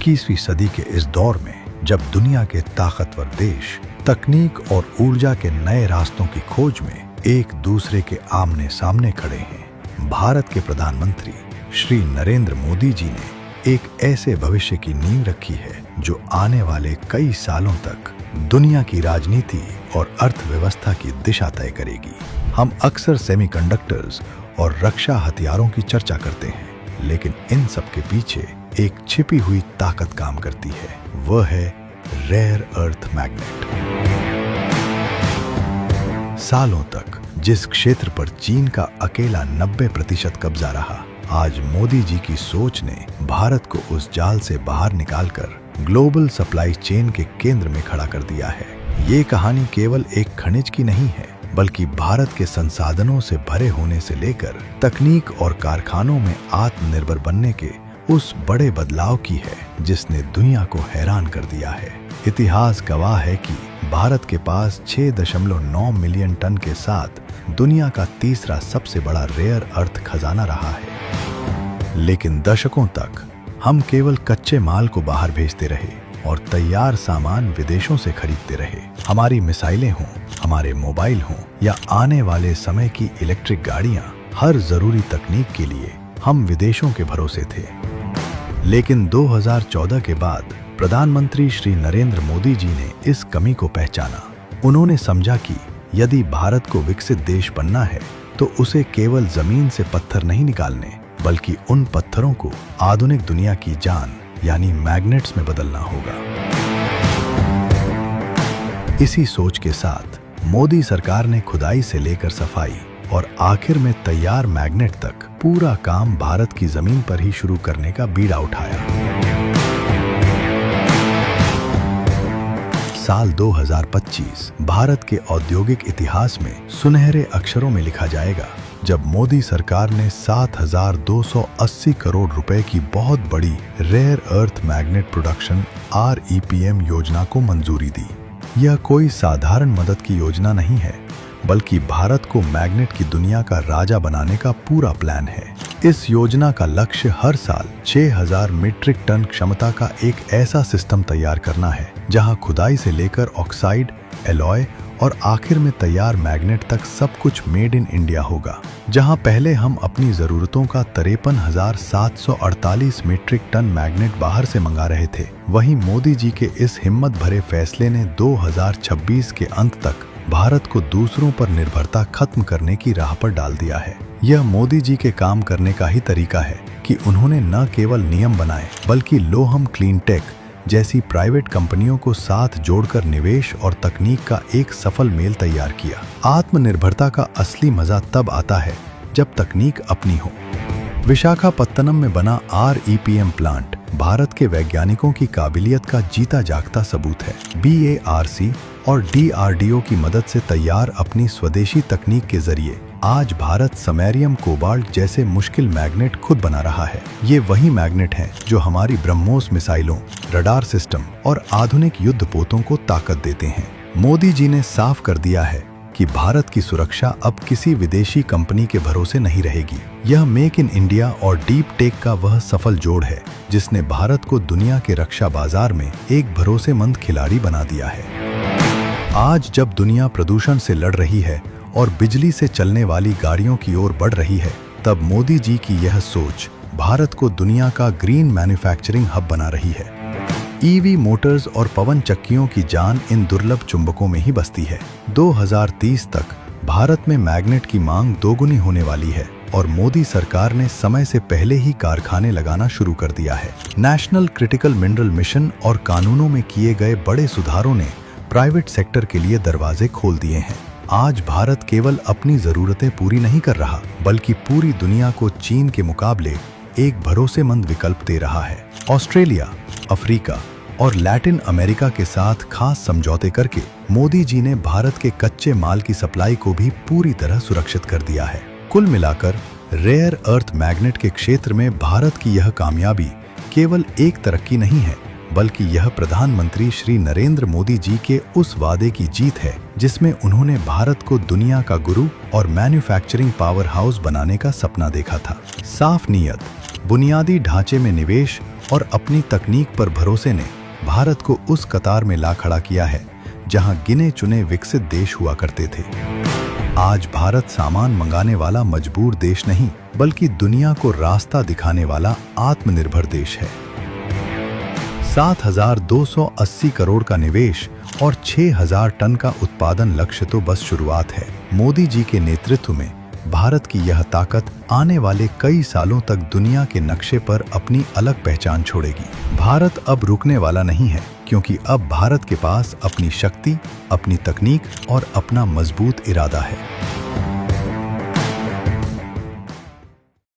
21वीं सदी के इस दौर में जब दुनिया के ताकतवर देश तकनीक और ऊर्जा के नए रास्तों की खोज में एक दूसरे के आमने सामने खड़े हैं, भारत के प्रधानमंत्री श्री नरेंद्र मोदी जी ने एक ऐसे भविष्य की नींव रखी है जो आने वाले कई सालों तक दुनिया की राजनीति और अर्थव्यवस्था की दिशा तय करेगी। हम अक्सर सेमीकंडक्टर्स और रक्षा हथियारों की चर्चा करते हैं, लेकिन इन सब के पीछे एक छिपी हुई ताकत काम करती है। वह है रेयर अर्थ मैग्नेट। सालों तक जिस क्षेत्र पर चीन का अकेला 90% कब्जा रहा, आज मोदी जी की सोच ने भारत को उस जाल से बाहर निकालकर ग्लोबल सप्लाई चेन के केंद्र में खड़ा कर दिया है। ये कहानी केवल एक खनिज की नहीं है, बल्कि भारत के संसाधनों से भरे होने से लेकर तकनीक और कारखानों में आत्मनिर्भर बनने के उस बड़े बदलाव की है जिसने दुनिया को हैरान कर दिया है। इतिहास गवाह है कि भारत के पास 6.9 मिलियन टन के साथ दुनिया का तीसरा सबसे बड़ा रेयर अर्थ खजाना रहा है। लेकिन दशकों तक हम केवल कच्चे माल को बाहर भेजते रहे और तैयार सामान विदेशों से खरीदते रहे। हमारी मिसाइलें हों, हमारे मोबाइल हों या आने वाले समय की इलेक्ट्रिक गाड़ियां, हर जरूरी तकनीक के लिए हम विदेशों के भरोसे थे। लेकिन 2014 के बाद प्रधानमंत्री श्री नरेंद्र मोदी जी ने इस कमी को पहचाना। उन्होंने समझा कि यदि भारत को विकसित देश बनना है तो उसे केवल जमीन से पत्थर नहीं निकालने, बल्कि उन पत्थरों को आधुनिक दुनिया की जान यानी मैग्नेट्स में बदलना होगा। इसी सोच के साथ मोदी सरकार ने खुदाई से लेकर सफाई और आखिर में तैयार मैग्नेट तक पूरा काम भारत की जमीन पर ही शुरू करने का बीड़ा उठाया। साल 2025 भारत के औद्योगिक इतिहास में सुनहरे अक्षरों में लिखा जाएगा, जब मोदी सरकार ने 7,280 करोड़ रुपए की बहुत बड़ी rare earth magnet production REPM योजना को मंजूरी दी। यह कोई साधारण मदद की योजना नहीं है, बल्कि भारत को मैग्नेट की दुनिया का राजा बनाने का पूरा प्लान है। इस योजना का लक्ष्य हर साल 6,000 मीट्रिक टन क्षमता का एक ऐसा सिस्टम तैयार करना है जहां खुदाई से लेकर ऑक्साइड, एलॉय और आखिर में तैयार मैग्नेट तक सब कुछ मेड इन इंडिया होगा। जहां पहले हम अपनी जरूरतों का 53,748 मीट्रिक टन मैग्नेट बाहर से मंगा रहे थे, वहीं मोदी जी के इस हिम्मत भरे फैसले ने 2026 के अंत तक भारत को दूसरों पर निर्भरता खत्म करने की राह पर डाल दिया है। यह मोदी जी के काम करने का ही तरीका है कि उन्होंने न केवल नियम बनाए, बल्कि लोहम क्लीन टेक जैसी प्राइवेट कंपनियों को साथ जोड़कर निवेश और तकनीक का एक सफल मेल तैयार किया। आत्मनिर्भरता का असली मजा तब आता है जब तकनीक अपनी हो। विशाखापत्तनम में बना REPM प्लांट भारत के वैज्ञानिकों की काबिलियत का जीता जागता सबूत है। BARC और DRDO की मदद से तैयार अपनी स्वदेशी तकनीक के जरिए आज भारत समैरियम कोबाल्ट जैसे मुश्किल मैग्नेट खुद बना रहा है। ये वही मैग्नेट हैं जो हमारी ब्रह्मोस मिसाइलों, रडार सिस्टम और आधुनिक युद्ध पोतों को ताकत देते हैं। मोदी जी ने साफ कर दिया है कि भारत की सुरक्षा अब किसी विदेशी कंपनी के भरोसे नहीं रहेगी। यह मेक इन इंडिया और डीप टेक का वह सफल जोड़ है जिसने भारत को दुनिया के रक्षा बाजार में एक भरोसेमंद खिलाड़ी बना दिया है। आज जब दुनिया प्रदूषण से लड़ रही है और बिजली से चलने वाली गाड़ियों की ओर बढ़ रही है, तब मोदी जी की यह सोच भारत को दुनिया का ग्रीन मैन्युफैक्चरिंग हब बना रही है। EV मोटर्स और पवन चक्कियों की जान इन दुर्लभ चुंबकों में ही बसती है। 2030 तक भारत में मैग्नेट की मांग दोगुनी होने वाली है और मोदी सरकार ने समय से पहले ही कारखाने लगाना शुरू कर दिया है। नेशनल क्रिटिकल मिनरल मिशन और कानूनों में किए गए बड़े सुधारों ने प्राइवेट सेक्टर के लिए दरवाजे खोल दिए हैं। आज भारत केवल अपनी जरूरतें पूरी नहीं कर रहा, बल्कि पूरी दुनिया को चीन के मुकाबले एक भरोसेमंद विकल्प दे रहा है। ऑस्ट्रेलिया, अफ्रीका और लैटिन अमेरिका के साथ खास समझौते करके मोदी जी ने भारत के कच्चे माल की सप्लाई को भी पूरी तरह सुरक्षित कर दिया है। कुल मिलाकर रेयर अर्थ मैग्नेट के क्षेत्र में भारत की यह कामयाबी केवल एक तरक्की नहीं है, बल्कि यह प्रधानमंत्री श्री नरेंद्र मोदी जी के उस वादे की जीत है जिसमें उन्होंने भारत को दुनिया का गुरु और मैन्युफैक्चरिंग पावर हाउस बनाने का सपना देखा था। साफ नीयत, बुनियादी ढांचे में निवेश और अपनी तकनीक पर भरोसे ने भारत को उस कतार में ला खड़ा किया है जहां गिने चुने विकसित देश हुआ करते थे। आज भारत सामान मंगाने वाला मजबूर देश नहीं, बल्कि दुनिया को रास्ता दिखाने वाला आत्मनिर्भर देश है। 7,280 करोड़ का निवेश और 6,000 टन का उत्पादन लक्ष्य तो बस शुरुआत है। मोदी जी के नेतृत्व में भारत की यह ताकत आने वाले कई सालों तक दुनिया के नक्शे पर अपनी अलग पहचान छोड़ेगी। भारत अब रुकने वाला नहीं है, क्योंकि अब भारत के पास अपनी शक्ति, अपनी तकनीक और अपना मजबूत इरादा है।